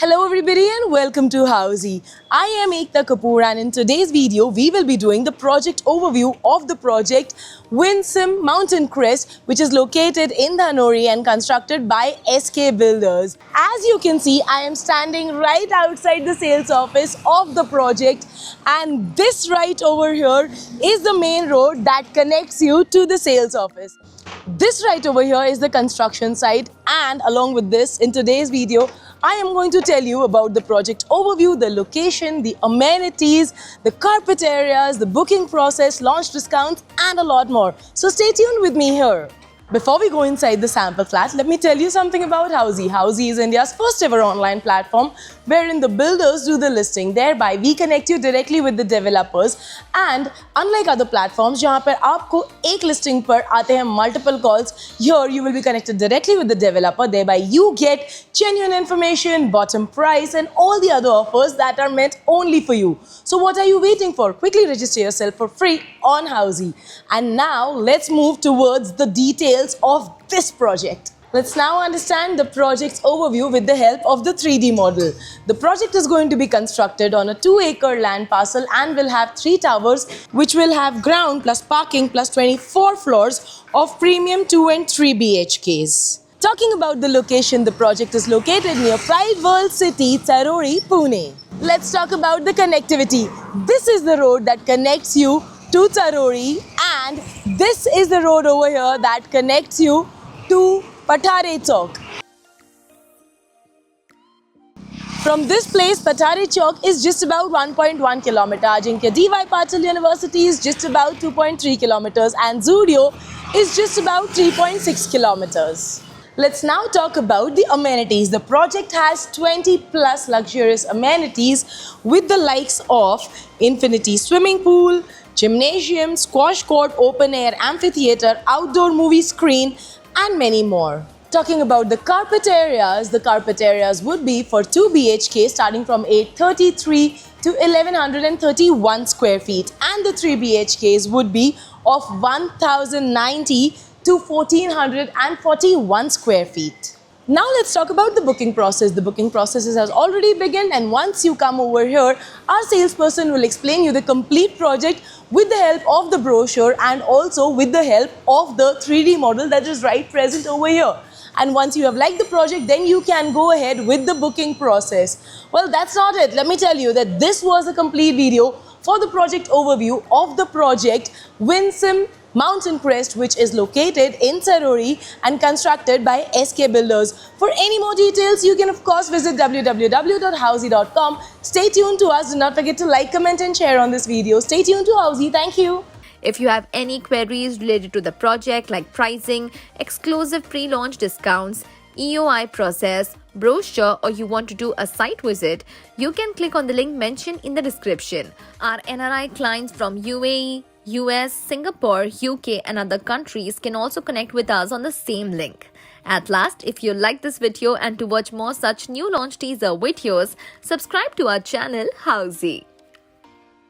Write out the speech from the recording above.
Hello everybody and welcome to Housey. I am Ekta Kapoor and in today's video we will be doing the project overview of the project Winsome Mountain Crest, which is located in Dhanori and constructed by SK Builders. As you can see, I am standing right outside the sales office of the project, and this right over here is the main road that connects you to the sales office. This right over here is the construction site, and along with this, in today's video I am going to tell you about the project overview, the location, the amenities, the carpet areas, the booking process, launch discounts and a lot more. So stay tuned with me here. Before we go inside the sample flat, let me tell you something about Housey. Housey is India's first ever online platform wherein the builders do the listing. Thereby, we connect you directly with the developers. And unlike other platforms, जहाँ पर आपको एक listing पर आते हैं multiple calls, here you will be connected directly with the developer. Thereby, you get genuine information, bottom price, and all the other offers that are meant only for you. So what are you waiting for? Quickly register yourself for free on Housey. And now let's move towards the details of this project. Let's now understand the project's overview with the help of the 3D model. The project is going to be constructed on a 2-acre land parcel and will have 3 towers which will have ground plus parking plus 24 floors of premium 2 and 3 BHKs. Talking about the location, the project is located near Pride World City, Tarori, Pune. Let's talk about the connectivity. This is the road that connects you to Tarori, and this is the road over here that connects you to Pathare Chowk. From this place, Pathare Chowk is just about 1.1 kilometer. Ajinkya D.Y. Patil University is just about 2.3 kilometers and Zudio is just about 3.6 kilometers. Let's now talk about the amenities. The project has 20 plus luxurious amenities with the likes of infinity swimming pool, gymnasium, squash court, open air amphitheater, outdoor movie screen and many more. Talking about the carpet areas would be for 2 BHK starting from 833 to 1131 square feet, and the 3 BHKs would be of 1090 to 1441 square feet. Now let's talk about the booking process. The booking process has already begun, and once you come over here, our salesperson will explain you the complete project with the help of the brochure and also with the help of the 3D model that is right present over here. And once you have liked the project, then you can go ahead with the booking process. Well, that's not it. Let me tell you that this was a complete video for the project overview of the project Winsome Mountain Crest, which is located in Tarori and constructed by SK Builders. For any more details, you can of course visit www.housey.com. Stay tuned to us. Do not forget to like, comment and share on this video. Stay tuned to Housey. Thank you. If you have any queries related to the project like pricing, exclusive pre-launch discounts, EOI process, brochure, or you want to do a site visit, you can click on the link mentioned in the description. Our NRI clients from UAE, US, Singapore, UK and other countries can also connect with us on the same link. At last, if you like this video and to watch more such new launch teaser videos, subscribe to our channel Housey.